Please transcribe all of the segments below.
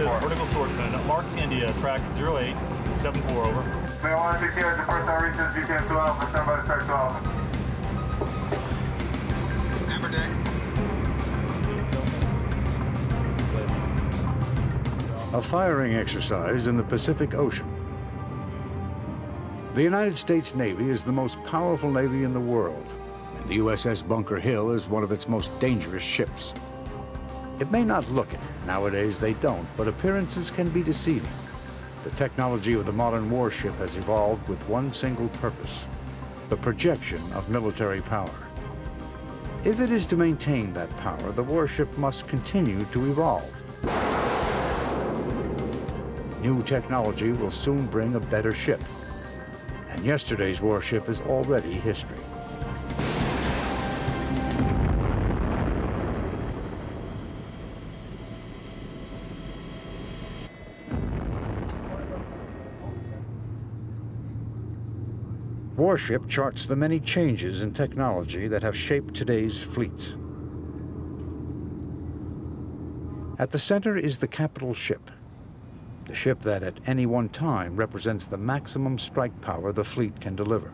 vertical swordsman, Mark India, track 0874, over. May 160 here, the first time reaches GTM 2 Alpha, stand by to start 2 Alpha. Amber day. A firing exercise in the Pacific Ocean. The United States Navy is the most powerful Navy in the world, and the USS Bunker Hill is one of its most dangerous ships. It may not look it, nowadays they don't, but appearances can be deceiving. The technology of the modern warship has evolved with one single purpose: the projection of military power. If it is to maintain that power, the warship must continue to evolve. New technology will soon bring a better ship, and yesterday's warship is already history. Warship charts the many changes in technology that have shaped today's fleets. At the center is the capital ship, the ship that at any one time represents the maximum strike power the fleet can deliver.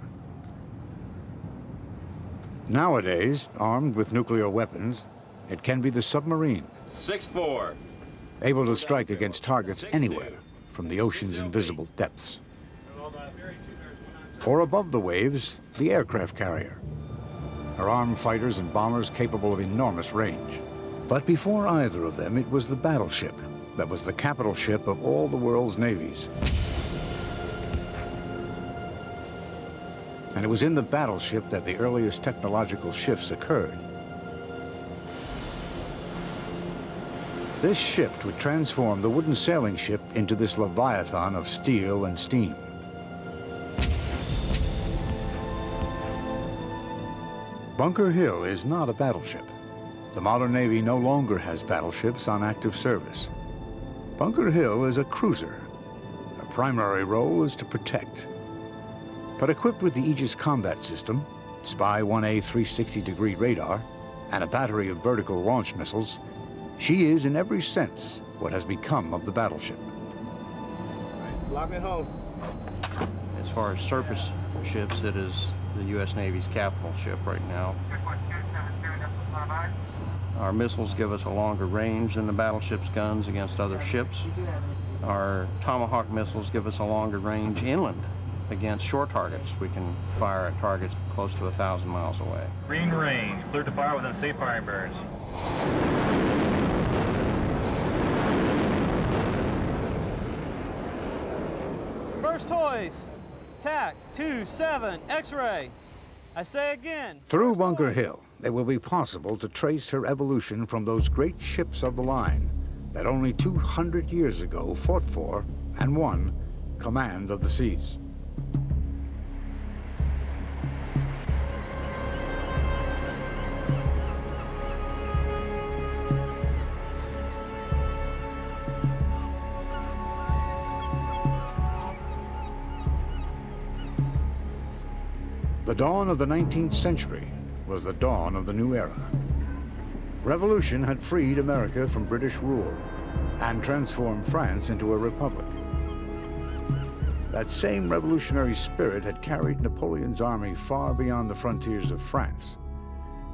Nowadays, armed with nuclear weapons, it can be the submarine. 6-4. Able to strike against targets anywhere from the ocean's invisible depths. Or above the waves, the aircraft carrier. Her armed fighters and bombers capable of enormous range. But before either of them, it was the battleship that was the capital ship of all the world's navies. And it was in the battleship that the earliest technological shifts occurred. This shift would transform the wooden sailing ship into this leviathan of steel and steam. Bunker Hill is not a battleship. The modern Navy no longer has battleships on active service. Bunker Hill is a cruiser. Her primary role is to protect. But equipped with the Aegis combat system, Spy 1A 360-degree radar, and a battery of vertical launch missiles, she is in every sense what has become of the battleship. Lock it home. As far as surface ships, it is the U.S. Navy's capital ship right now. Our missiles give us a longer range than the battleship's guns against other ships. Our Tomahawk missiles give us a longer range inland against shore targets. We can fire at targets close to 1,000 miles away. Green range, cleared to fire within safe firing barriers. First hoist, TAC 27, X-ray. I say again. Through Bunker Hill, it will be possible to trace her evolution from those great ships of the line that only 200 years ago fought for and won command of the seas. The dawn of the 19th century was the dawn of the new era. Revolution had freed America from British rule and transformed France into a republic. That same revolutionary spirit had carried Napoleon's army far beyond the frontiers of France.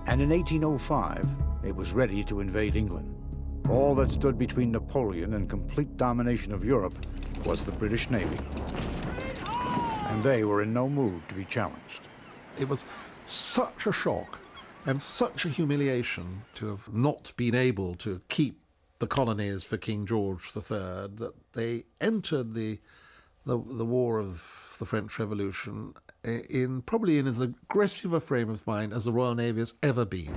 And in 1805, it was ready to invade England. All that stood between Napoleon and complete domination of Europe was the British Navy. And they were in no mood to be challenged. It was such a shock and such a humiliation to have not been able to keep the colonies for King George III that they entered the war of the French Revolution probably in as aggressive a frame of mind as the Royal Navy has ever been.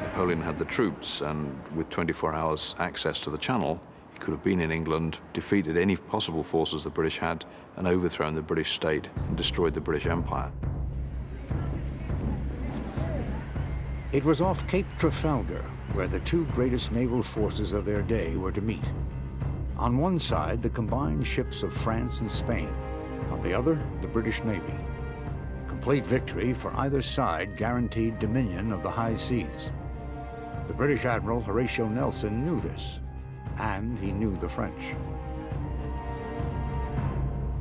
Napoleon had the troops, and with 24 hours access to the Channel, he could have been in England, defeated any possible forces the British had, and overthrown the British state and destroyed the British Empire. It was off Cape Trafalgar where the two greatest naval forces of their day were to meet. On one side, the combined ships of France and Spain. On the other, the British Navy. Complete victory for either side guaranteed dominion of the high seas. The British Admiral Horatio Nelson knew this, and he knew the French.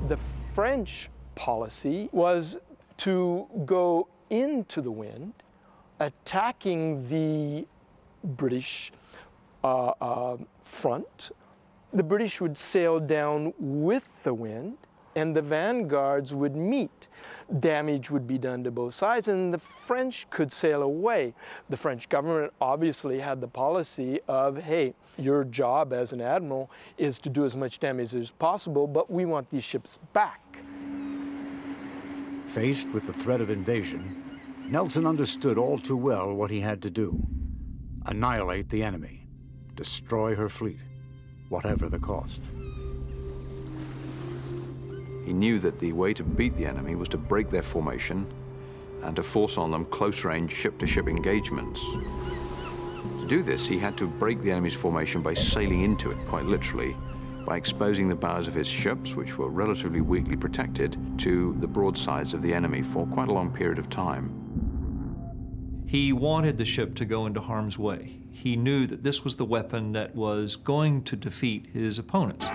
The French policy was to go into the wind, attacking the British front. The British would sail down with the wind, and the vanguards would meet. Damage would be done to both sides, and the French could sail away. The French government obviously had the policy of, hey, your job as an admiral is to do as much damage as possible, but we want these ships back. Faced with the threat of invasion, Nelson understood all too well what he had to do. Annihilate the enemy, destroy her fleet, whatever the cost. He knew that the way to beat the enemy was to break their formation and to force on them close-range ship-to-ship engagements. To do this, he had to break the enemy's formation by sailing into it, quite literally, by exposing the bows of his ships, which were relatively weakly protected, to the broadsides of the enemy for quite a long period of time. He wanted the ship to go into harm's way. He knew that this was the weapon that was going to defeat his opponents.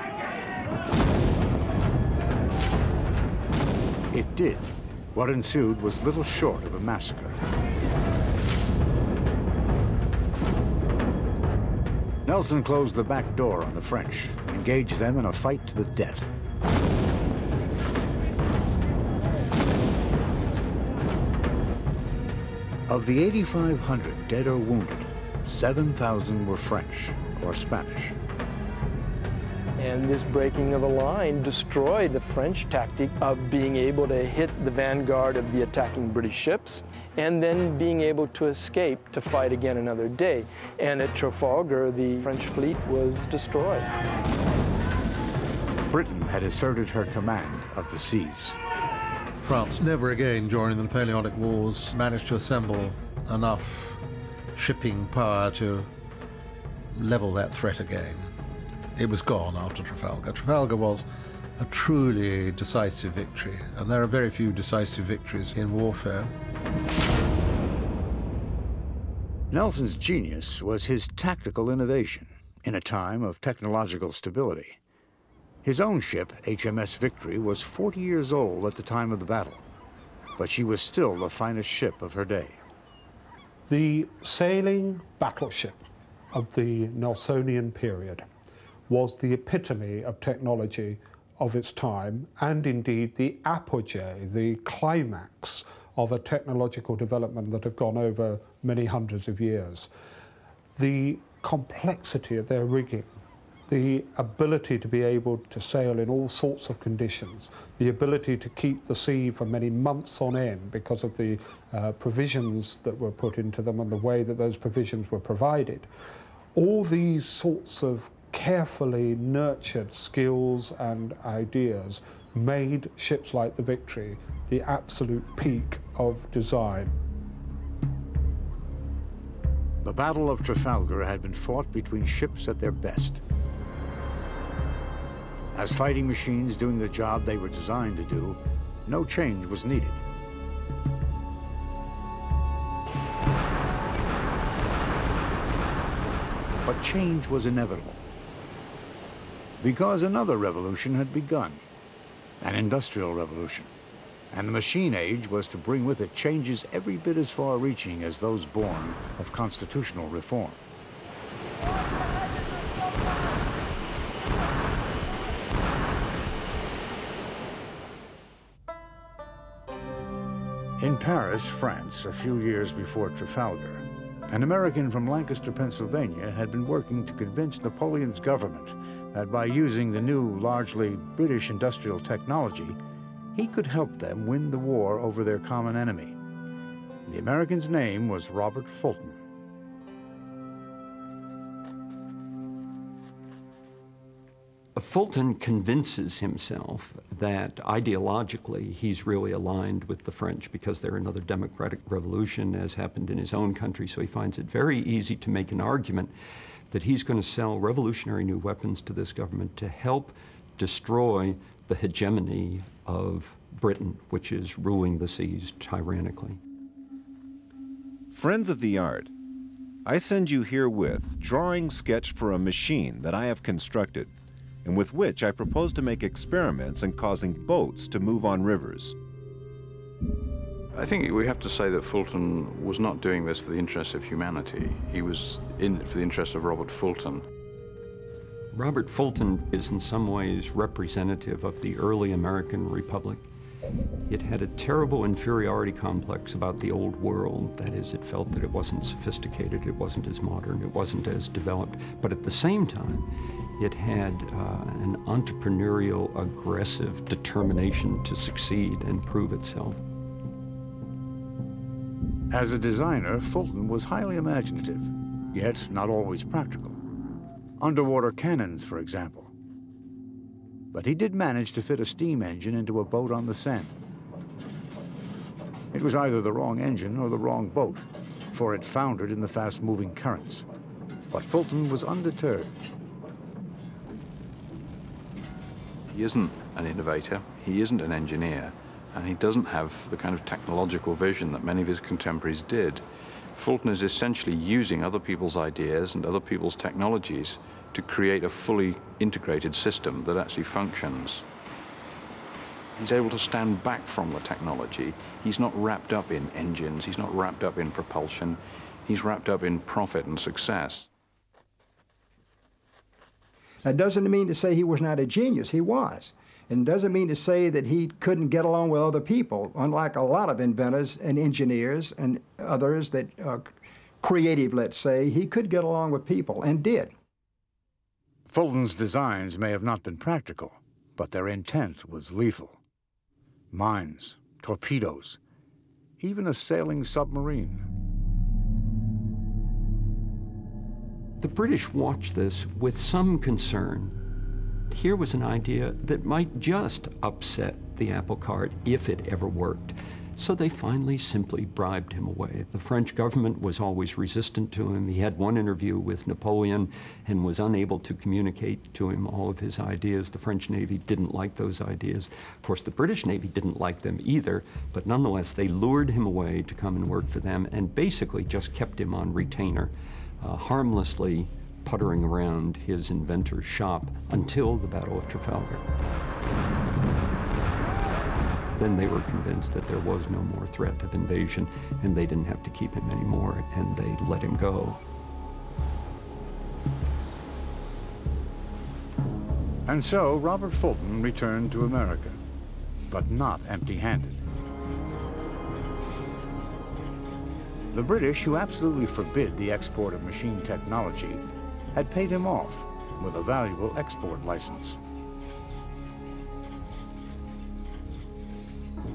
It did. What ensued was little short of a massacre. Nelson closed the back door on the French and engaged them in a fight to the death. Of the 8,500 dead or wounded, 7,000 were French or Spanish. And this breaking of a line destroyed the French tactic of being able to hit the vanguard of the attacking British ships and then being able to escape to fight again another day. And at Trafalgar, the French fleet was destroyed. Britain had asserted her command of the seas. France never again during the Napoleonic Wars managed to assemble enough shipping power to level that threat again. It was gone after Trafalgar. Trafalgar was a truly decisive victory, and there are very few decisive victories in warfare. Nelson's genius was his tactical innovation in a time of technological stability. His own ship, HMS Victory, was 40 years old at the time of the battle, but she was still the finest ship of her day. The sailing battleship of the Nelsonian period was the epitome of technology of its time, and indeed the apogee, the climax of a technological development that had gone over many hundreds of years. The complexity of their rigging, the ability to be able to sail in all sorts of conditions, the ability to keep the sea for many months on end because of the provisions that were put into them and the way that those provisions were provided. All these sorts of carefully nurtured skills and ideas made ships like the Victory the absolute peak of design. The Battle of Trafalgar had been fought between ships at their best. As fighting machines doing the job they were designed to do, no change was needed. But change was inevitable, because another revolution had begun, an industrial revolution, and the machine age was to bring with it changes every bit as far-reaching as those born of constitutional reform. In Paris, France, a few years before Trafalgar, an American from Lancaster, Pennsylvania, had been working to convince Napoleon's government that by using the new, largely British industrial technology, he could help them win the war over their common enemy. The American's name was Robert Fulton. Fulton convinces himself that ideologically he's really aligned with the French because they're another democratic revolution, as happened in his own country, so he finds it very easy to make an argument that he's going to sell revolutionary new weapons to this government to help destroy the hegemony of Britain, which is ruling the seas tyrannically. Friends of the art I send you herewith drawing sketch for a machine that I have constructed, and with which I propose to make experiments in causing boats to move on rivers. I think we have to say that Fulton was not doing this for the interests of humanity. He was in it for the interests of Robert Fulton. Robert Fulton is in some ways representative of the early American Republic. It had a terrible inferiority complex about the old world. That is, it felt that it wasn't sophisticated, it wasn't as modern, it wasn't as developed. But at the same time, it had an entrepreneurial, aggressive determination to succeed and prove itself. As a designer, Fulton was highly imaginative, yet not always practical. Underwater cannons, for example. But he did manage to fit a steam engine into a boat on the Seine. It was either the wrong engine or the wrong boat, for it foundered in the fast-moving currents. But Fulton was undeterred. He isn't an innovator, he isn't an engineer, and he doesn't have the kind of technological vision that many of his contemporaries did. Fulton is essentially using other people's ideas and other people's technologies to create a fully integrated system that actually functions. He's able to stand back from the technology. He's not wrapped up in engines, he's not wrapped up in propulsion, he's wrapped up in profit and success. That doesn't mean to say he was not a genius, he was. And doesn't mean to say that he couldn't get along with other people, unlike a lot of inventors and engineers and others that are creative, let's say. He could get along with people, and did. Fulton's designs may have not been practical, but their intent was lethal. Mines, torpedoes, even a sailing submarine. The British watched this with some concern. Here was an idea that might just upset the apple cart if it ever worked. So they finally simply bribed him away. The French government was always resistant to him. He had one interview with Napoleon and was unable to communicate to him all of his ideas. The French Navy didn't like those ideas. Of course, the British Navy didn't like them either, but nonetheless, they lured him away to come and work for them and basically just kept him on retainer, harmlessly puttering around his inventor's shop until the Battle of Trafalgar. Then they were convinced that there was no more threat of invasion, and they didn't have to keep him anymore, and they let him go. And so Robert Fulton returned to America, but not empty-handed. The British, who absolutely forbid the export of machine technology, had paid him off with a valuable export license.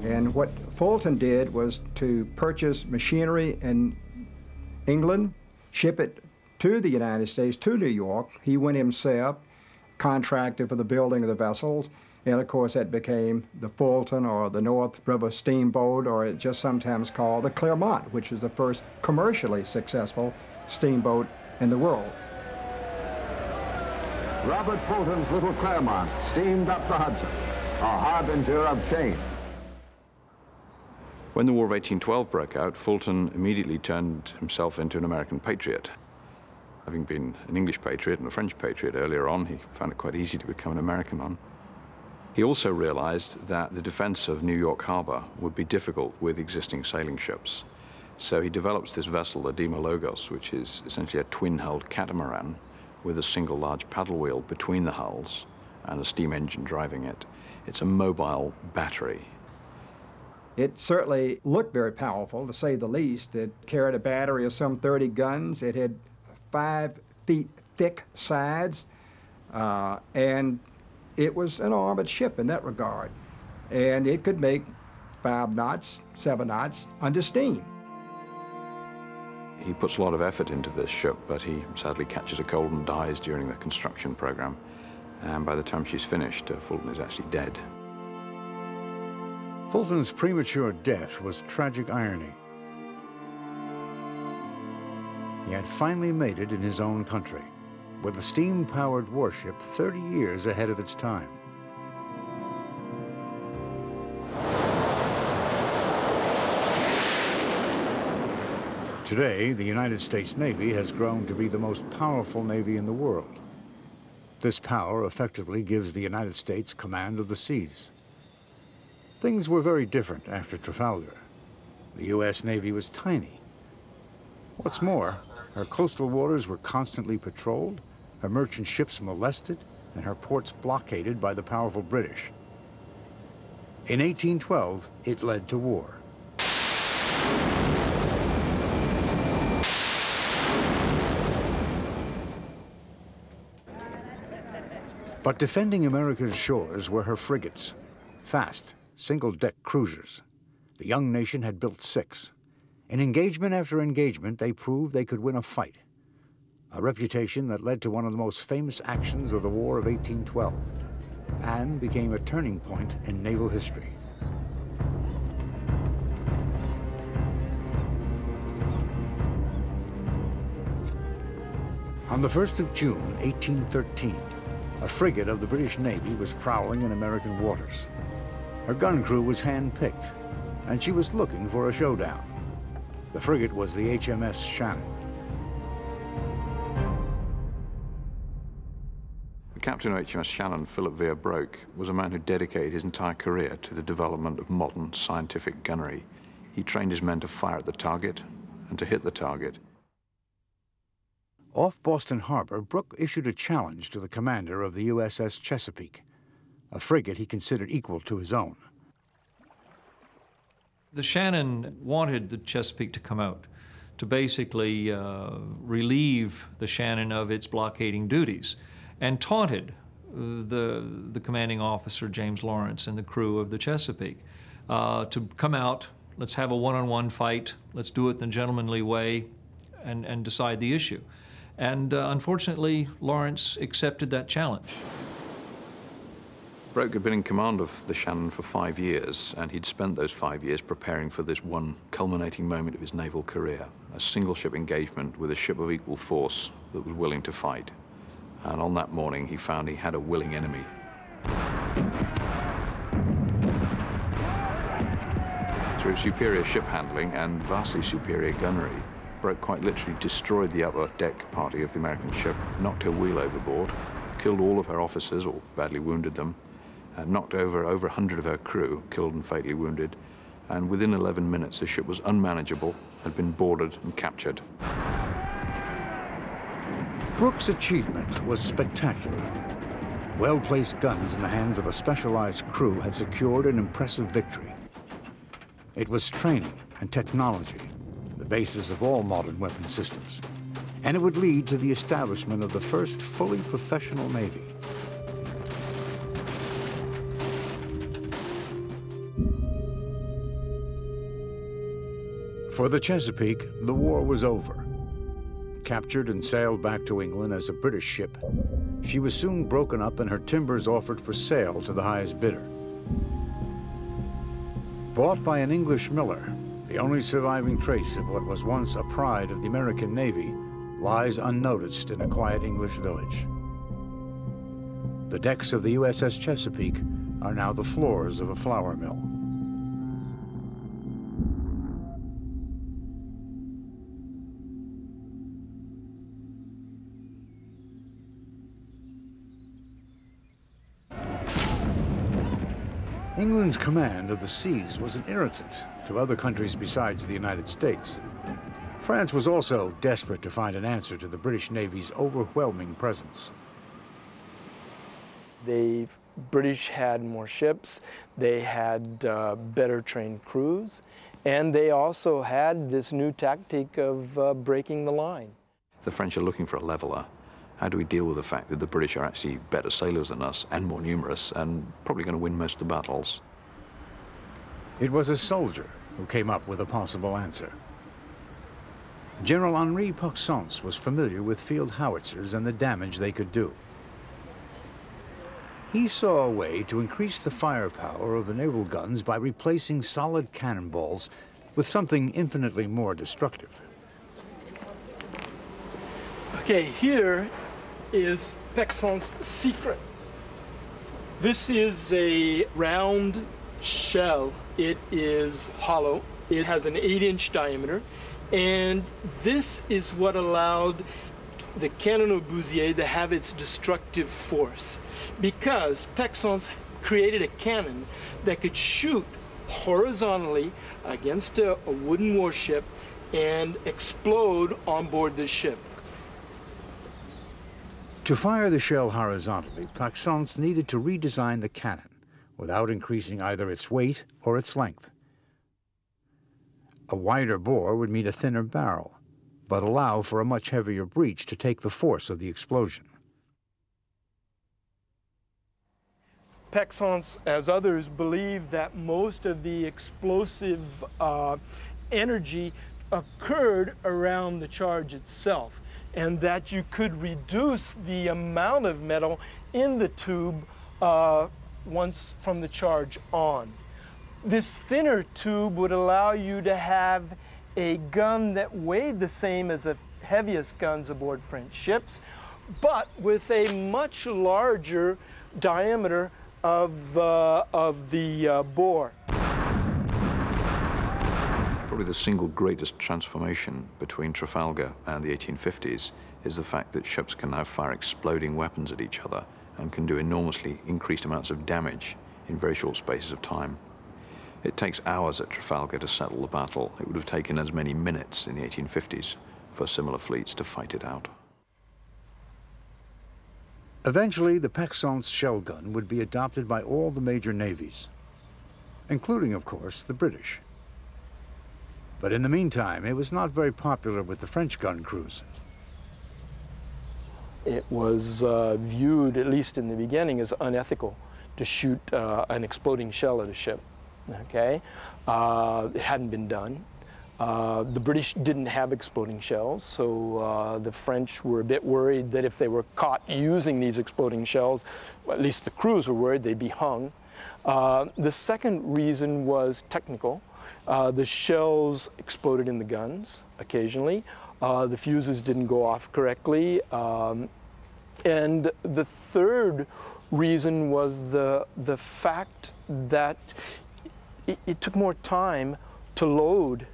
And what Fulton did was to purchase machinery in England, ship it to the United States, to New York. He went himself, contracted for the building of the vessels, and of course that became the Fulton or the North River Steamboat, or it's just sometimes called the Clermont, which was the first commercially successful steamboat in the world. Robert Fulton's little Clermont steamed up the Hudson, a harbinger of change. When the War of 1812 broke out, Fulton immediately turned himself into an American patriot. Having been an English patriot and a French patriot earlier on, he found it quite easy to become an American one. He also realized that the defense of New York Harbor would be difficult with existing sailing ships. So he develops this vessel, the Dima Logos, which is essentially a twin-hulled catamaran with a single large paddle wheel between the hulls and a steam engine driving it. It's a mobile battery. It certainly looked very powerful, to say the least. It carried a battery of some 30 guns. It had 5 feet thick sides, and it was an armored ship in that regard. And it could make 5 knots, 7 knots under steam. He puts a lot of effort into this ship, but he sadly catches a cold and dies during the construction program. And by the time she's finished, Fulton is actually dead. Fulton's premature death was tragic irony. He had finally made it in his own country, with a steam-powered warship 30 years ahead of its time. Today, the United States Navy has grown to be the most powerful Navy in the world. This power effectively gives the United States command of the seas. Things were very different after Trafalgar. The U.S. Navy was tiny. What's more, her coastal waters were constantly patrolled, her merchant ships molested, and her ports blockaded by the powerful British. In 1812, it led to war. But defending America's shores were her frigates, fast, single-deck cruisers. The young nation had built 6. In engagement after engagement, they proved they could win a fight, a reputation that led to one of the most famous actions of the War of 1812, and became a turning point in naval history. On the 1st of June, 1813, a frigate of the British Navy was prowling in American waters. Her gun crew was hand-picked, and she was looking for a showdown. The frigate was the HMS Shannon. The captain of HMS Shannon, Philip Vere Broke, was a man who dedicated his entire career to the development of modern scientific gunnery. He trained his men to fire at the target and to hit the target. Off Boston Harbor, Brooke issued a challenge to the commander of the USS Chesapeake, a frigate he considered equal to his own. The Shannon wanted the Chesapeake to come out to basically relieve the Shannon of its blockading duties, and taunted the commanding officer, James Lawrence, and the crew of the Chesapeake to come out, let's have a one-on-one fight, let's do it in a gentlemanly way, and decide the issue. And unfortunately, Lawrence accepted that challenge. Broke had been in command of the Shannon for 5 years, and he'd spent those 5 years preparing for this one culminating moment of his naval career, a single-ship engagement with a ship of equal force that was willing to fight. And on that morning, he found he had a willing enemy. Through superior ship handling and vastly superior gunnery, Broke quite literally destroyed the upper deck party of the American ship, knocked her wheel overboard, killed all of her officers or badly wounded them, knocked over 100 of her crew, killed and fatally wounded, and within 11 minutes the ship was unmanageable, had been boarded and captured. Brooke's achievement was spectacular. Well-placed guns in the hands of a specialized crew had secured an impressive victory. It was training and technology, the basis of all modern weapon systems, and it would lead to the establishment of the first fully professional Navy. For the Chesapeake, the war was over. Captured and sailed back to England as a British ship, she was soon broken up and her timbers offered for sale to the highest bidder. Bought by an English miller, the only surviving trace of what was once a pride of the American Navy lies unnoticed in a quiet English village. The decks of the USS Chesapeake are now the floors of a flour mill. England's command of the seas was an irritant to other countries besides the United States. France was also desperate to find an answer to the British Navy's overwhelming presence. The British had more ships, they had better trained crews, and they also had this new tactic of breaking the line. The French are looking for a leveler. How do we deal with the fact that the British are actually better sailors than us and more numerous and probably going to win most of the battles? It was a soldier who came up with a possible answer. General Henri Pourcensse was familiar with field howitzers and the damage they could do. He saw a way to increase the firepower of the naval guns by replacing solid cannonballs with something infinitely more destructive. Okay, here is Pourcence's secret. This is a round shell. It is hollow. It has an 8-inch diameter. And this is what allowed the cannon of Bouzier to have its destructive force, because Pexence created a cannon that could shoot horizontally against a wooden warship and explode on board the ship. To fire the shell horizontally, Pexence needed to redesign the cannon without increasing either its weight or its length. A wider bore would mean a thinner barrel, but allow for a much heavier breech to take the force of the explosion. Pexence, as others, believe that most of the explosive energy occurred around the charge itself, and that you could reduce the amount of metal in the tube once from the charge on. This thinner tube would allow you to have a gun that weighed the same as the heaviest guns aboard French ships, but with a much larger diameter of the bore. Probably the single greatest transformation between Trafalgar and the 1850s is the fact that ships can now fire exploding weapons at each other and can do enormously increased amounts of damage in very short spaces of time. It takes hours at Trafalgar to settle the battle. It would have taken as many minutes in the 1850s for similar fleets to fight it out. Eventually, the Pexence shell gun would be adopted by all the major navies, including, of course, the British. But in the meantime, it was not very popular with the French gun crews. It was viewed, at least in the beginning, as unethical to shoot an exploding shell at a ship. Okay, it hadn't been done. The British didn't have exploding shells, so the French were a bit worried that if they were caught using these exploding shells, well, at least the crews were worried they'd be hung. The second reason was technical. The shells exploded in the guns occasionally. The fuses didn't go off correctly. And the third reason was the fact that it took more time to load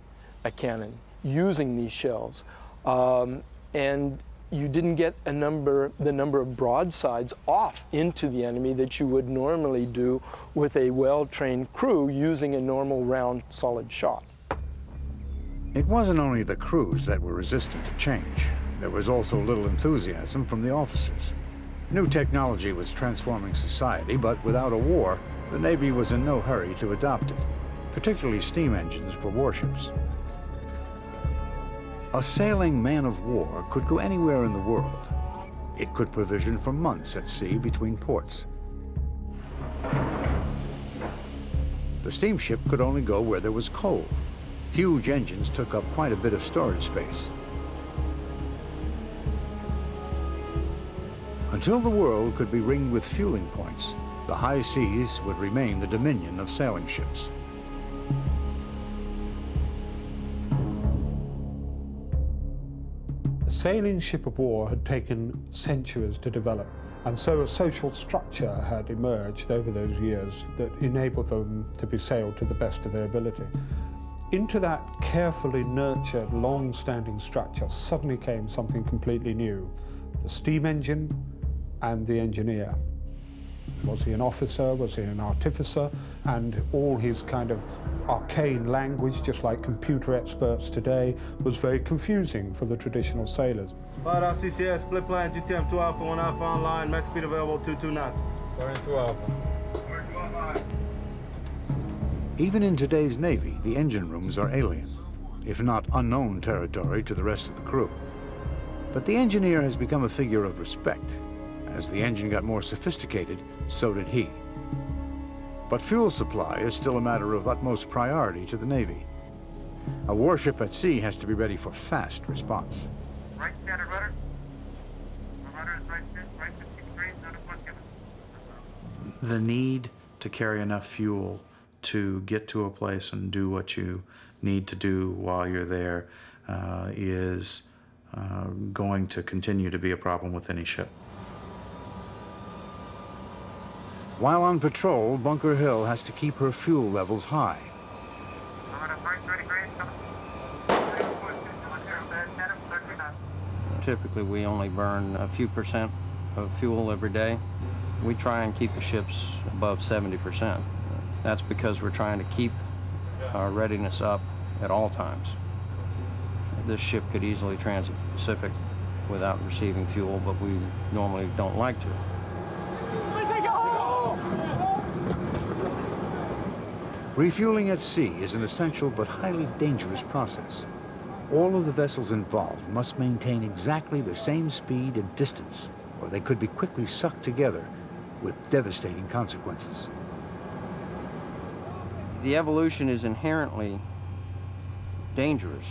a cannon using these shells. And you didn't get the number of broadsides off into the enemy that you would normally do with a well-trained crew using a normal round solid shot. It wasn't only the crews that were resistant to change. There was also little enthusiasm from the officers. New technology was transforming society, but without a war, the Navy was in no hurry to adopt it, particularly steam engines for warships. A sailing man of war could go anywhere in the world. It could provision for months at sea between ports. The steamship could only go where there was coal. Huge engines took up quite a bit of storage space. Until the world could be ringed with fueling points, the high seas would remain the dominion of sailing ships. The sailing ship of war had taken centuries to develop, and so a social structure had emerged over those years that enabled them to be sailed to the best of their ability. Into that carefully nurtured, long-standing structure suddenly came something completely new: the steam engine and the engineer. Was he an officer? Was he an artificer? And all his kind of arcane language, just like computer experts today, was very confusing for the traditional sailors. CCS, split plan, GTM 2 Alpha, 1 Alpha online, max speed available, 22 knots. Turn 2 Alpha. Even in today's Navy, the engine rooms are alien, if not unknown territory to the rest of the crew. But the engineer has become a figure of respect. As the engine got more sophisticated, so did he. But fuel supply is still a matter of utmost priority to the Navy. A warship at sea has to be ready for fast response. Right standard rudder. Rudder is right 15 degrees, not a foot given. The need to carry enough fuel to get to a place and do what you need to do while you're there is going to continue to be a problem with any ship. While on patrol, Bunker Hill has to keep her fuel levels high. Typically, we only burn a few percent of fuel every day. We try and keep the ships above 70%. That's because we're trying to keep our readiness up at all times. This ship could easily transit the Pacific without receiving fuel, but we normally don't like to. Refueling at sea is an essential but highly dangerous process. All of the vessels involved must maintain exactly the same speed and distance, or they could be quickly sucked together with devastating consequences. The evolution is inherently dangerous,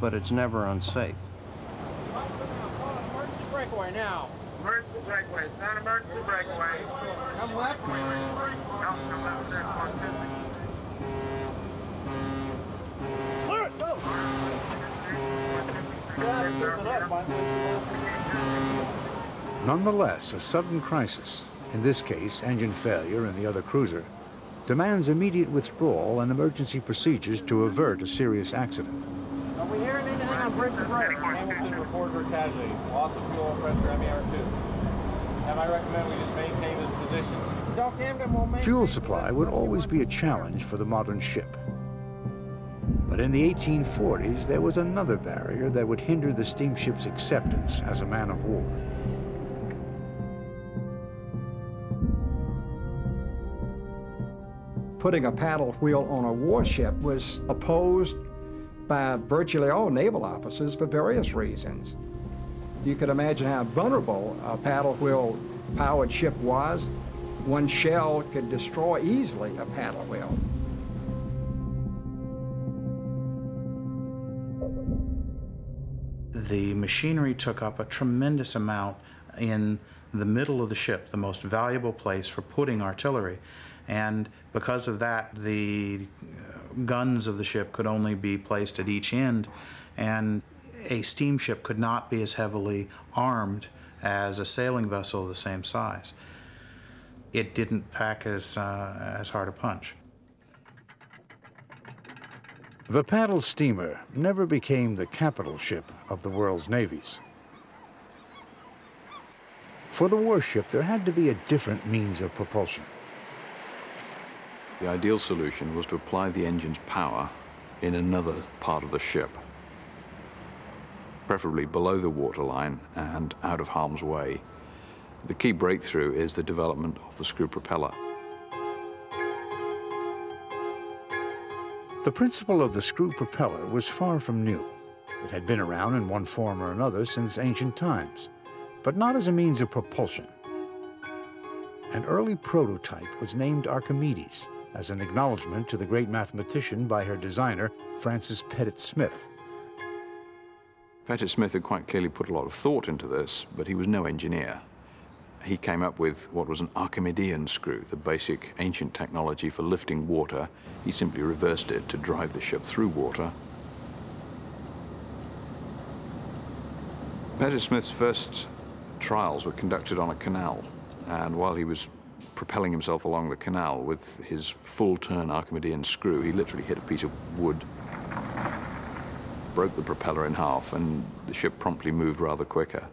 but it's never unsafe. Emergency breakaway now. Emergency breakaway. It's not emergency breakaway. Come left. Come left there. Clear it. Go. Nonetheless, a sudden crisis, in this case engine failure in the other cruiser, demands immediate withdrawal and emergency procedures to avert a serious accident. Are we hearing anything on bridge to break? Hamilton report for casualty. Loss of fuel pressure MER2. And I recommend we just maintain this position. Doc Hamden will maintain. Fuel supply would always be a challenge for the modern ship. But in the 1840s, there was another barrier that would hinder the steamship's acceptance as a man of war. Putting a paddle wheel on a warship was opposed by virtually all naval officers for various reasons. You could imagine how vulnerable a paddle wheel powered ship was. One shell could destroy easily a paddle wheel. The machinery took up a tremendous amount in the middle of the ship, the most valuable place for putting artillery. And because of that, the guns of the ship could only be placed at each end, and a steamship could not be as heavily armed as a sailing vessel of the same size. It didn't pack as hard a punch. The paddle steamer never became the capital ship of the world's navies. For the warship, there had to be a different means of propulsion. The ideal solution was to apply the engine's power in another part of the ship, preferably below the waterline and out of harm's way. The key breakthrough is the development of the screw propeller. The principle of the screw propeller was far from new. It had been around in one form or another since ancient times, but not as a means of propulsion. An early prototype was named Archimedes, as an acknowledgement to the great mathematician by her designer, Francis Pettit Smith. Pettit Smith had quite clearly put a lot of thought into this, but he was no engineer. He came up with what was an Archimedean screw, the basic ancient technology for lifting water. He simply reversed it to drive the ship through water. Pettit Smith's first trials were conducted on a canal, and while he was propelling himself along the canal with his full-turn Archimedean screw, he literally hit a piece of wood, broke the propeller in half, and the ship promptly moved rather quicker.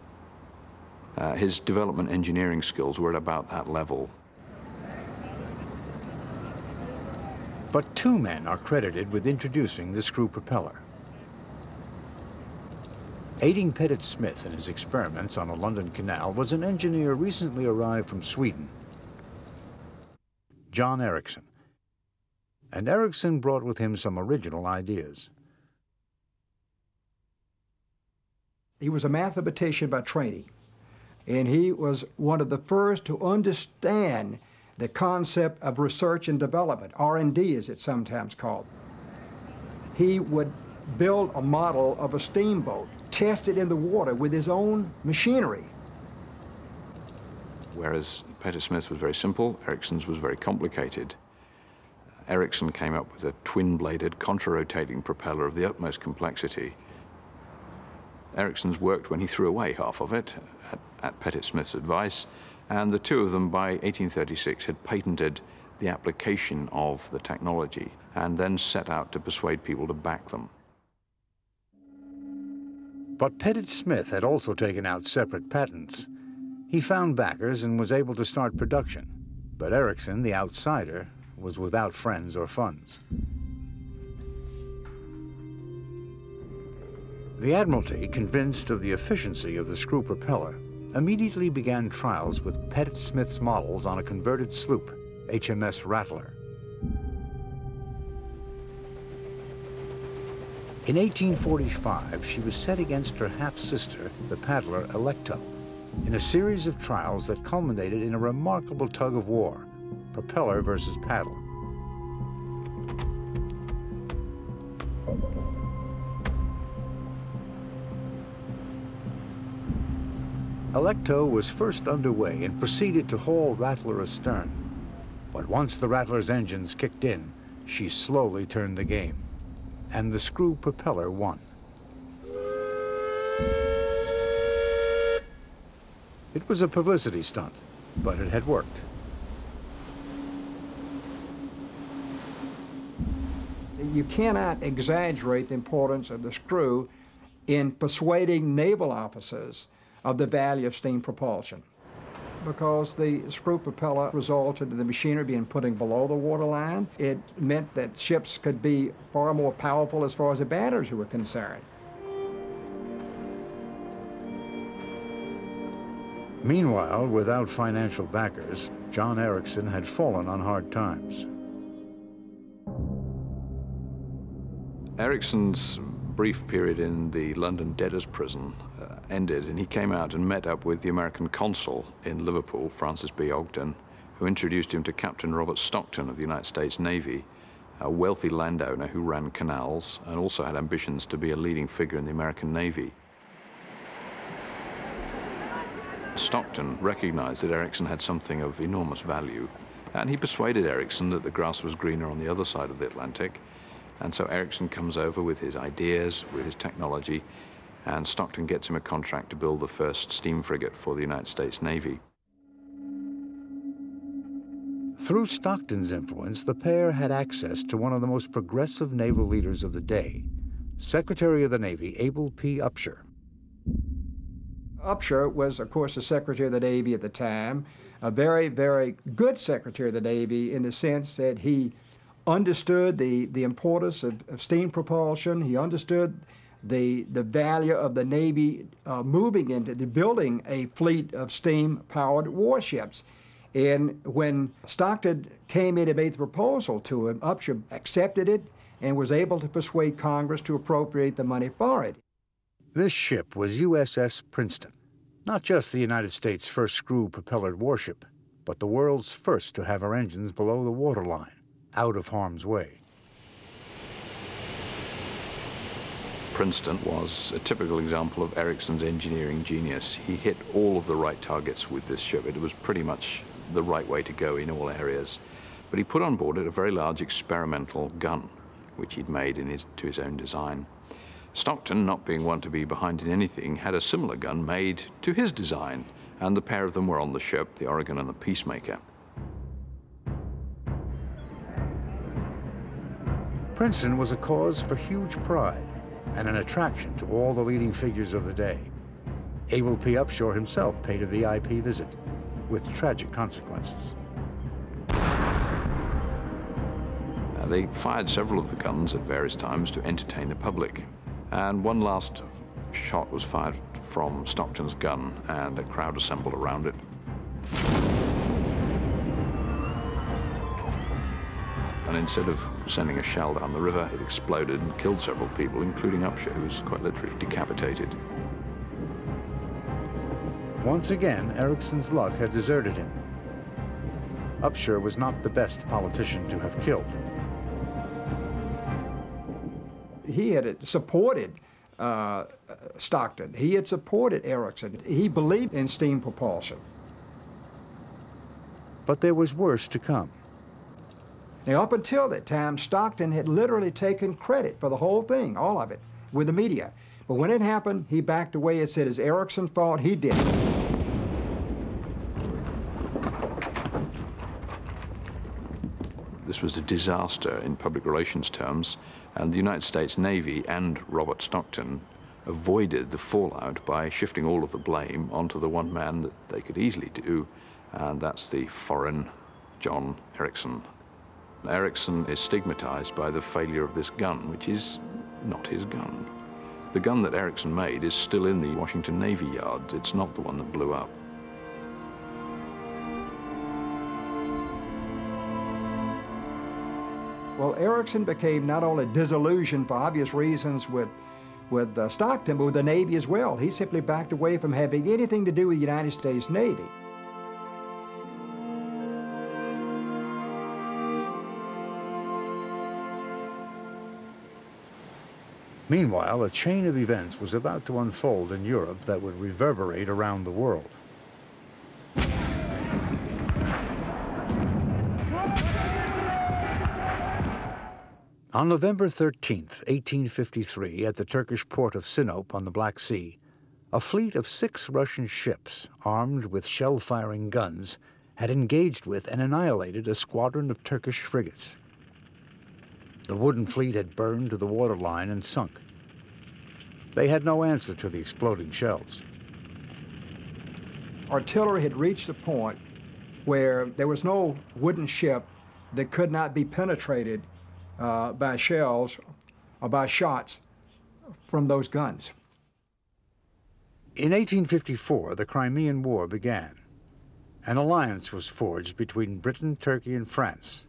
His development engineering skills were at about that level. But two men are credited with introducing the screw propeller. Aiding Pettit Smith in his experiments on a London canal was an engineer recently arrived from Sweden, John Ericsson. And Ericsson brought with him some original ideas. He was a mathematician by training, and he was one of the first to understand the concept of research and development, R&D as it's sometimes called. He would build a model of a steamboat, test it in the water with his own machinery. Whereas Pettit Smith's was very simple, Ericsson's was very complicated. Ericsson came up with a twin-bladed, contra-rotating propeller of the utmost complexity. Ericsson's worked when he threw away half of it at Pettit Smith's advice, and the two of them by 1836 had patented the application of the technology and then set out to persuade people to back them. But Pettit Smith had also taken out separate patents. He found backers and was able to start production. But Ericsson, the outsider, was without friends or funds. The Admiralty, convinced of the efficiency of the screw propeller, immediately began trials with Pettit Smith's models on a converted sloop, HMS Rattler. In 1845, she was set against her half-sister, the paddler Alecto, in a series of trials that culminated in a remarkable tug of war, propeller versus paddle. Alecto was first underway and proceeded to haul Rattler astern. But once the Rattler's engines kicked in, she slowly turned the game, and the screw propeller won. It was a publicity stunt, but it had worked. You cannot exaggerate the importance of the screw in persuading naval officers of the value of steam propulsion, because the screw propeller resulted in the machinery being put below the waterline. It meant that ships could be far more powerful as far as the batteries were concerned. Meanwhile, without financial backers, John Ericsson had fallen on hard times. Ericsson's brief period in the London debtors' prison ended, and he came out and met up with the American consul in Liverpool, Francis B. Ogden, who introduced him to Captain Robert Stockton of the United States Navy, a wealthy landowner who ran canals and also had ambitions to be a leading figure in the American Navy. Stockton recognized that Ericsson had something of enormous value, and he persuaded Ericsson that the grass was greener on the other side of the Atlantic. And so Ericsson comes over with his ideas, with his technology, and Stockton gets him a contract to build the first steam frigate for the United States Navy. Through Stockton's influence, the pair had access to one of the most progressive naval leaders of the day, Secretary of the Navy Abel P. Upshur. Upshur was, of course, the Secretary of the Navy at the time, a very, very good Secretary of the Navy in the sense that he understood the importance of steam propulsion. He understood the value of the Navy moving into building a fleet of steam-powered warships. And when Stockton came in and made the proposal to him, Upshur accepted it and was able to persuade Congress to appropriate the money for it. This ship was USS Princeton, not just the United States' first screw-propellered warship, but the world's first to have her engines below the waterline, out of harm's way. Princeton was a typical example of Ericsson's engineering genius. He hit all of the right targets with this ship. It was pretty much the right way to go in all areas. But he put on board it a very large experimental gun, which he'd made to his own design. Stockton, not being one to be behind in anything, had a similar gun made to his design, and the pair of them were on the ship, the Oregon and the Peacemaker. Princeton was a cause for huge pride and an attraction to all the leading figures of the day. Abel P. Upshur himself paid a VIP visit, with tragic consequences. They fired several of the guns at various times to entertain the public. And one last shot was fired from Stockton's gun, and a crowd assembled around it. And instead of sending a shell down the river, it exploded and killed several people, including Upshur, who was quite literally decapitated. Once again, Ericsson's luck had deserted him. Upshur was not the best politician to have killed. He had supported Stockton. He had supported Ericsson. He believed in steam propulsion. But there was worse to come. Now, up until that time, Stockton had literally taken credit for the whole thing, all of it, with the media. But when it happened, he backed away and said it's Ericsson's fault, he did it. This was a disaster in public relations terms, and the United States Navy and Robert Stockton avoided the fallout by shifting all of the blame onto the one man that they could easily do, and that's the foreign John Ericsson. Ericsson is stigmatized by the failure of this gun, which is not his gun. The gun that Ericsson made is still in the Washington Navy Yard. It's not the one that blew up. Well, Ericsson became not only disillusioned for obvious reasons with Stockton, but with the Navy as well. He simply backed away from having anything to do with the United States Navy. Meanwhile, a chain of events was about to unfold in Europe that would reverberate around the world. On November 13th, 1853, at the Turkish port of Sinop on the Black Sea, a fleet of 6 Russian ships, armed with shell-firing guns, had engaged with and annihilated a squadron of Turkish frigates. The wooden fleet had burned to the waterline and sunk. They had no answer to the exploding shells. Artillery had reached a point where there was no wooden ship that could not be penetrated by shells or by shots from those guns. In 1854, the Crimean War began. An alliance was forged between Britain, Turkey, and France,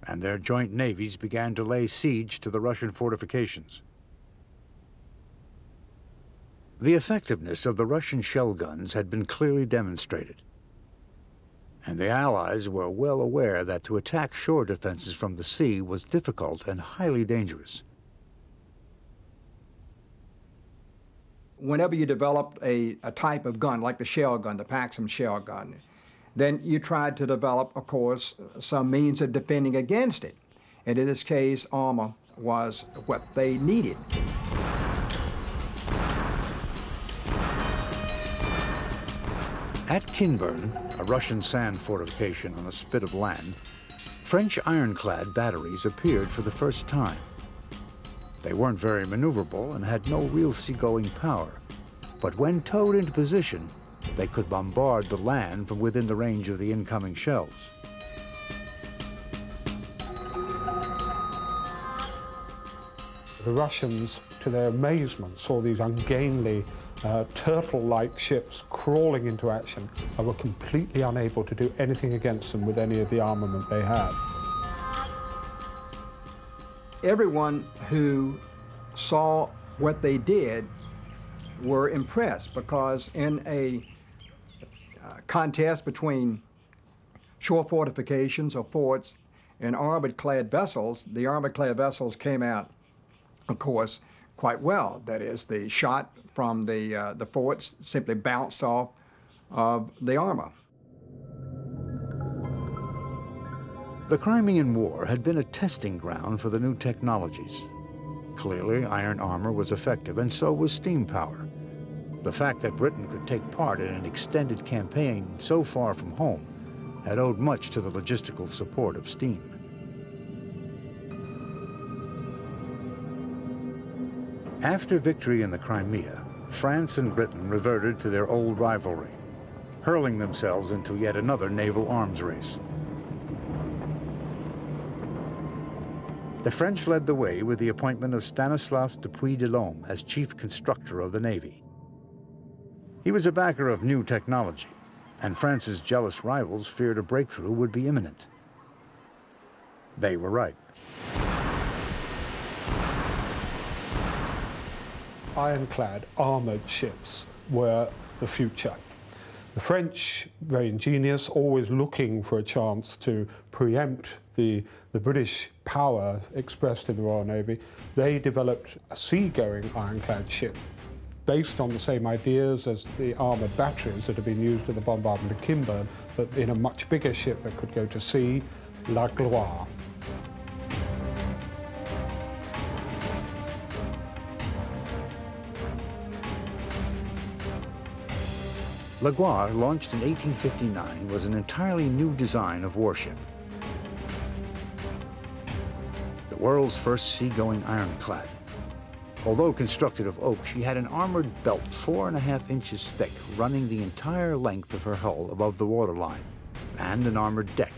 and their joint navies began to lay siege to the Russian fortifications. The effectiveness of the Russian shell guns had been clearly demonstrated, and the Allies were well aware that to attack shore defenses from the sea was difficult and highly dangerous. Whenever you developed a type of gun, like the shell gun, the Paxum shell gun, then you tried to develop, of course, some means of defending against it. And in this case, armor was what they needed. At Kinburn, a Russian sand fortification on a spit of land, French ironclad batteries appeared for the first time. They weren't very maneuverable and had no real seagoing power, but when towed into position, they could bombard the land from within the range of the incoming shells. The Russians, to their amazement, saw these ungainly, turtle-like ships crawling into action and were completely unable to do anything against them with any of the armament they had. Everyone who saw what they did were impressed, because in a contest between shore fortifications or forts and armored-clad vessels, the armored-clad vessels came out, of course, quite well. That is, the shot from the forts simply bounced off of the armor. The Crimean War had been a testing ground for the new technologies. Clearly, iron armor was effective, and so was steam power. The fact that Britain could take part in an extended campaign so far from home had owed much to the logistical support of steam. After victory in the Crimea, France and Britain reverted to their old rivalry, hurling themselves into yet another naval arms race. The French led the way with the appointment of Stanislas de Puy-de-Lome as chief constructor of the Navy. He was a backer of new technology, and France's jealous rivals feared a breakthrough would be imminent. They were right. Ironclad, armored ships were the future. The French, very ingenious, always looking for a chance to preempt the British power expressed in the Royal Navy, they developed a sea-going ironclad ship based on the same ideas as the armoured batteries that had been used in the bombardment of Kinburn, but in a much bigger ship that could go to sea, La Gloire. La Gloire, launched in 1859, was an entirely new design of warship. The world's first seagoing ironclad. Although constructed of oak, she had an armored belt 4.5 inches thick, running the entire length of her hull above the waterline, and an armored deck.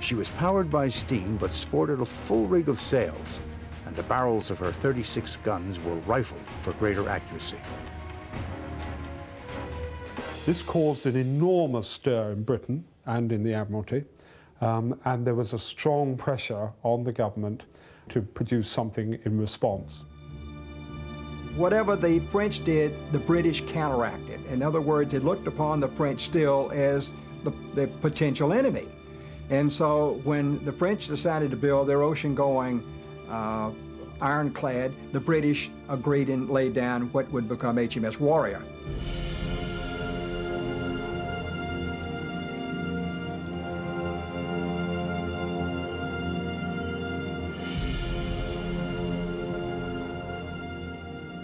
She was powered by steam, but sported a full rig of sails, and the barrels of her 36 guns were rifled for greater accuracy. This caused an enormous stir in Britain and in the Admiralty, and there was a strong pressure on the government to produce something in response. Whatever the French did, the British counteracted. In other words, it looked upon the French still as the potential enemy. And so when the French decided to build their ocean-going ironclad, the British agreed and laid down what would become HMS Warrior.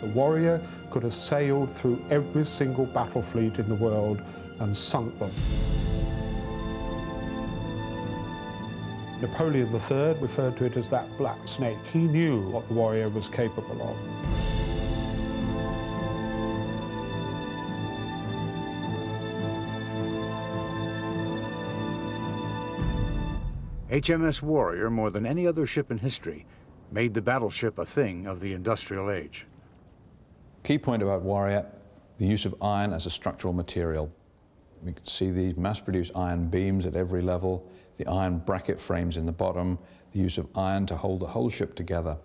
The Warrior could have sailed through every single battle fleet in the world and sunk them. Napoleon III referred to it as that black snake. He knew what the Warrior was capable of. HMS Warrior, more than any other ship in history, made the battleship a thing of the industrial age. Key point about Warrior, the use of iron as a structural material. We can see these mass-produced iron beams at every level, the iron bracket frames in the bottom, the use of iron to hold the whole ship together.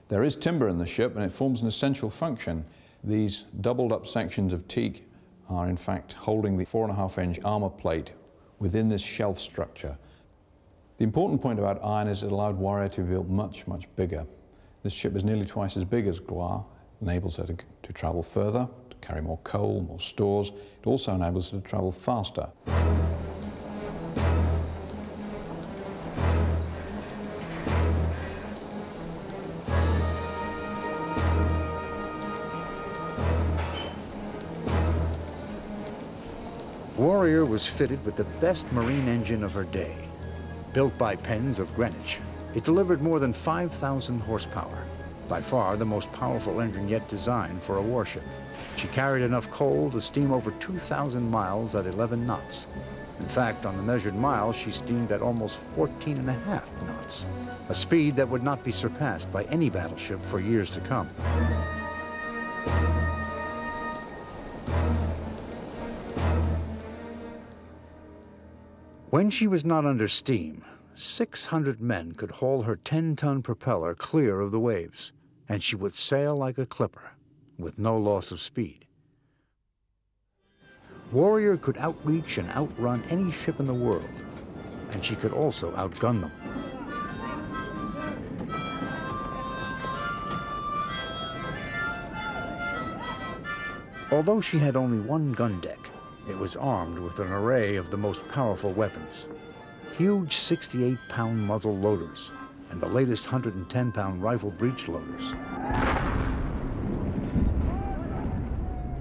There is timber in the ship, and it forms an essential function. These doubled-up sections of teak are, in fact, holding the 4.5-inch armor plate within this shelf structure. The important point about iron is it allowed Warrior to be built much, much bigger. This ship is nearly twice as big as Gloire, enables her to travel further, to carry more coal, more stores. It also enables her to travel faster. Warrior was fitted with the best marine engine of her day. Built by Penns of Greenwich, it delivered more than 5,000 horsepower, by far the most powerful engine yet designed for a warship. She carried enough coal to steam over 2,000 miles at 11 knots. In fact, on the measured miles, she steamed at almost 14.5 knots, a speed that would not be surpassed by any battleship for years to come. When she was not under steam, 600 men could haul her 10-ton propeller clear of the waves, and she would sail like a clipper, with no loss of speed. Warrior could outreach and outrun any ship in the world, and she could also outgun them. Although she had only one gun deck, it was armed with an array of the most powerful weapons. Huge 68-pound muzzle loaders and the latest 110-pound rifle breech loaders.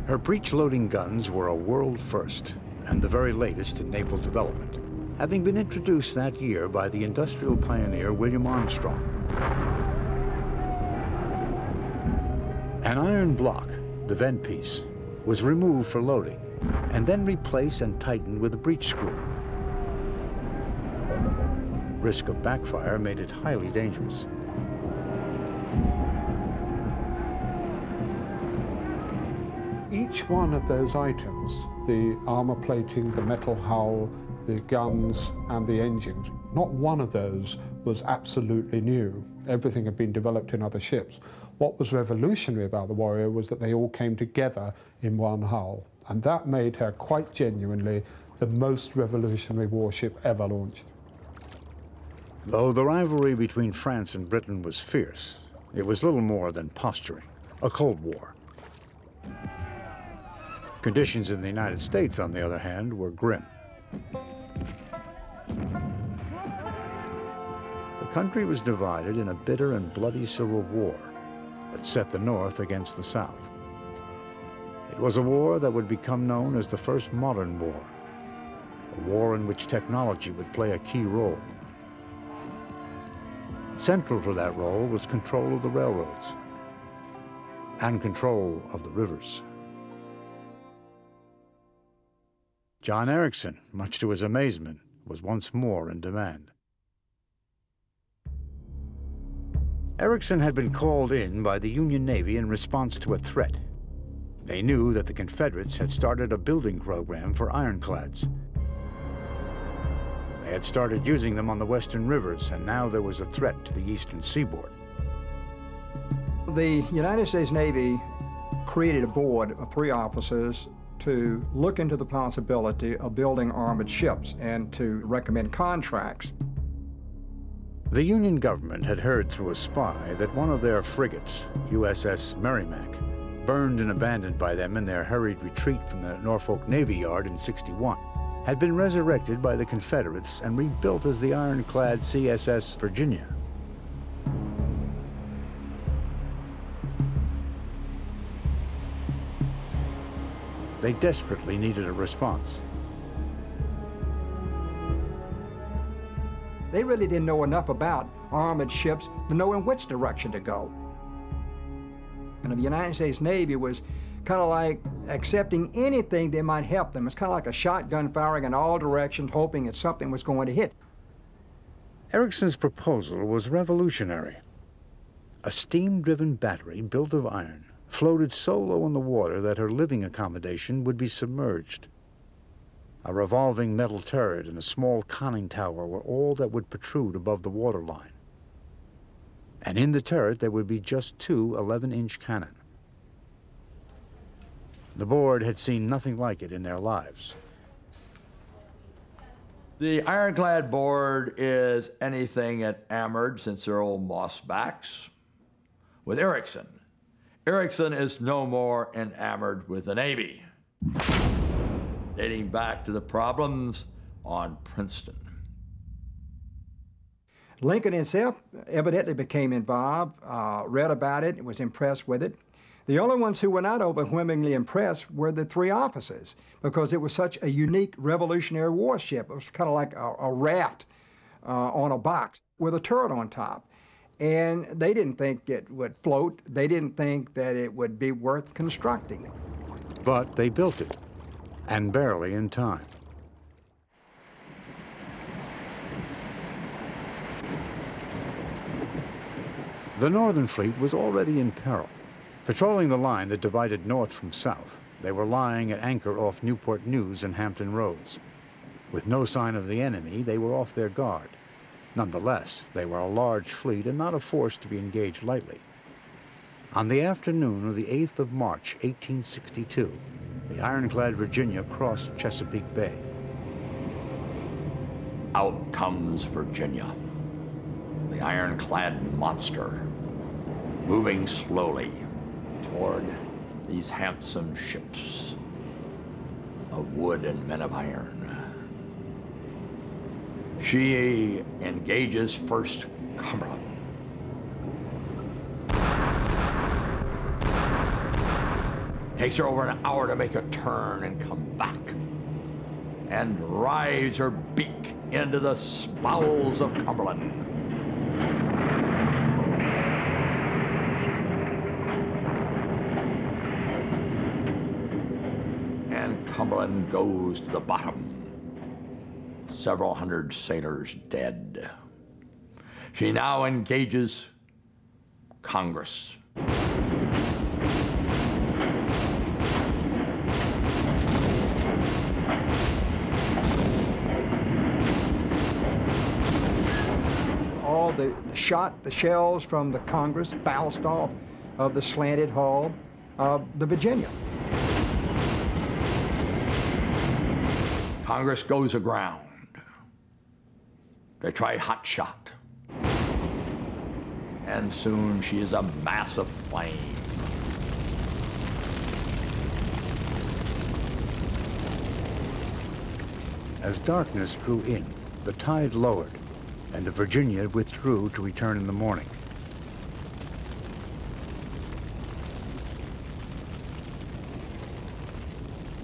Her breech-loading guns were a world first and the very latest in naval development, having been introduced that year by the industrial pioneer William Armstrong. An iron block, the vent piece, was removed for loading and then replaced and tightened with a breech screw. Risk of backfire made it highly dangerous. Each one of those items, the armor plating, the metal hull, the guns and the engines, not one of those was absolutely new. Everything had been developed in other ships. What was revolutionary about the Warrior was that they all came together in one hull, and that made her quite genuinely the most revolutionary warship ever launched. Though the rivalry between France and Britain was fierce, it was little more than posturing, a Cold War. Conditions in the United States, on the other hand, were grim. The country was divided in a bitter and bloody civil war that set the North against the South. It was a war that would become known as the First Modern War, a war in which technology would play a key role. Central to that role was control of the railroads and control of the rivers. John Erickson, much to his amazement, was once more in demand. Erickson had been called in by the Union Navy in response to a threat. They knew that the Confederates had started a building program for ironclads. They had started using them on the western rivers, and now there was a threat to the eastern seaboard. The United States Navy created a board of 3 officers to look into the possibility of building armored ships and to recommend contracts. The Union government had heard through a spy that one of their frigates, USS Merrimac, burned and abandoned by them in their hurried retreat from the Norfolk Navy Yard in '61, had been resurrected by the Confederates and rebuilt as the ironclad CSS Virginia. They desperately needed a response. They really didn't know enough about armored ships to know in which direction to go. And the United States Navy was kind of like accepting anything that might help them. It's kind of like a shotgun firing in all directions, hoping that something was going to hit. Erickson's proposal was revolutionary. A steam-driven battery built of iron floated so low in the water that her living accommodation would be submerged. A revolving metal turret and a small conning tower were all that would protrude above the waterline. And in the turret there would be just 2 11-inch cannon. The board had seen nothing like it in their lives. The ironclad board is anything enamored since they're old mossbacks with Erickson. Erickson is no more enamored with the Navy, dating back to the problems on Princeton. Lincoln himself evidently became involved, read about it, was impressed with it. The only ones who were not overwhelmingly impressed were the 3 officers, because it was such a unique revolutionary warship. It was kind of like a raft on a box with a turret on top. And they didn't think it would float. They didn't think that it would be worth constructing. But they built it, and barely in time. The Northern Fleet was already in peril. Patrolling the line that divided north from south, they were lying at anchor off Newport News and Hampton Roads. With no sign of the enemy, they were off their guard. Nonetheless, they were a large fleet and not a force to be engaged lightly. On the afternoon of the 8th of March, 1862, the ironclad Virginia crossed Chesapeake Bay. Out comes Virginia, the ironclad monster, moving slowly toward these handsome ships of wood and men of iron. She engages first Cumberland. Takes her over an hour to make a turn and come back, and drives her beak into the bowels of Cumberland. And Cumberland goes to the bottom. Several hundred sailors dead. She now engages Congress. All the shells from the Congress bounced off of the slanted hull of the Virginia. Congress goes aground. They try hot shot. And soon she is a mass of flame. As darkness grew in, the tide lowered, and the Virginia withdrew to return in the morning.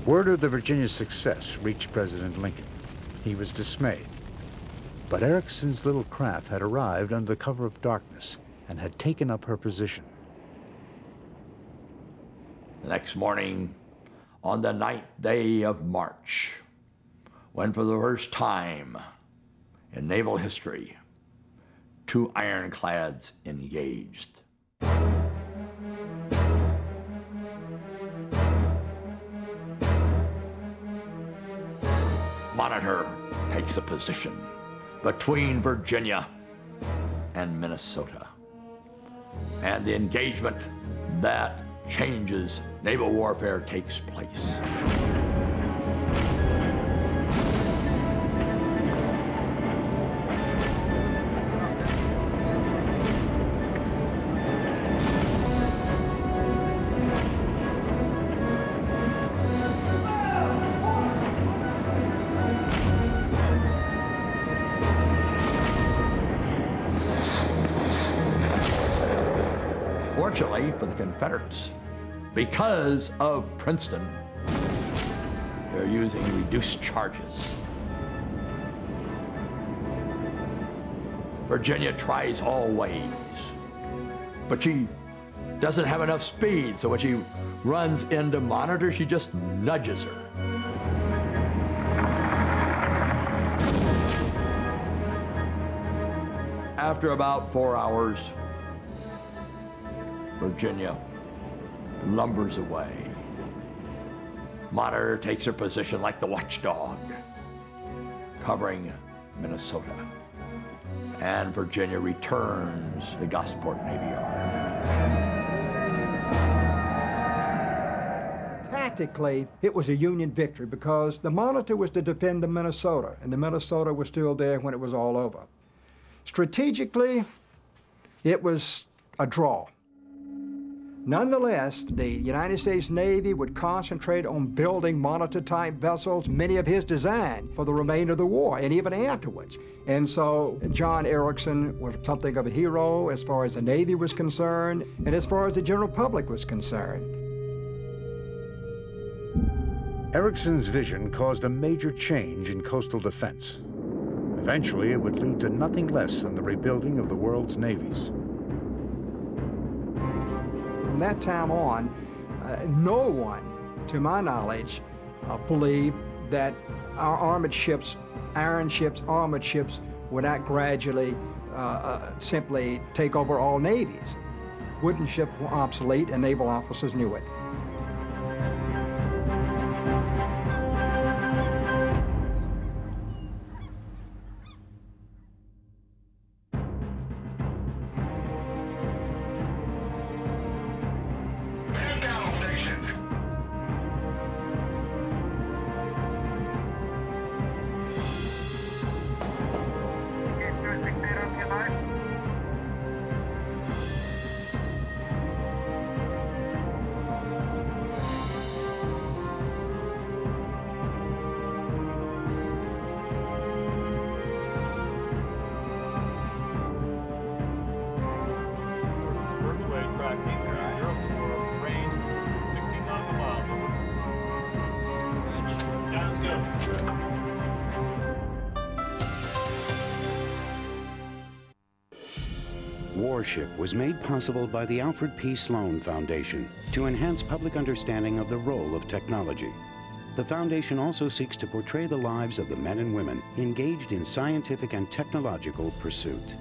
Word of the Virginia's success reached President Lincoln. He was dismayed. But Ericsson's little craft had arrived under the cover of darkness and had taken up her position. The next morning, on the 9th day of March, when for the first time in naval history, 2 ironclads engaged. Monitor takes a position between Virginia and Minnesota. And the engagement that changes naval warfare takes place. Fortunately for the Confederates, because of Princeton, they're using reduced charges. Virginia tries all ways, but she doesn't have enough speed, so when she runs into Monitor, she just nudges her. After about 4 hours, Virginia lumbers away. Monitor takes her position like the watchdog, covering Minnesota. And Virginia returns to Gosport Navy Yard. Tactically, it was a Union victory because the Monitor was to defend the Minnesota, and the Minnesota was still there when it was all over. Strategically, it was a draw. Nonetheless, the United States Navy would concentrate on building Monitor-type vessels, many of his design, for the remainder of the war and even afterwards. And so John Ericsson was something of a hero as far as the Navy was concerned and as far as the general public was concerned. Ericsson's vision caused a major change in coastal defense. Eventually, it would lead to nothing less than the rebuilding of the world's navies. From that time on, no one, to my knowledge, believed that our armored ships, iron ships, armored ships, would not gradually simply take over all navies. Wooden ships were obsolete, and naval officers knew it. Warship was made possible by the Alfred P. Sloan Foundation to enhance public understanding of the role of technology. The foundation also seeks to portray the lives of the men and women engaged in scientific and technological pursuit.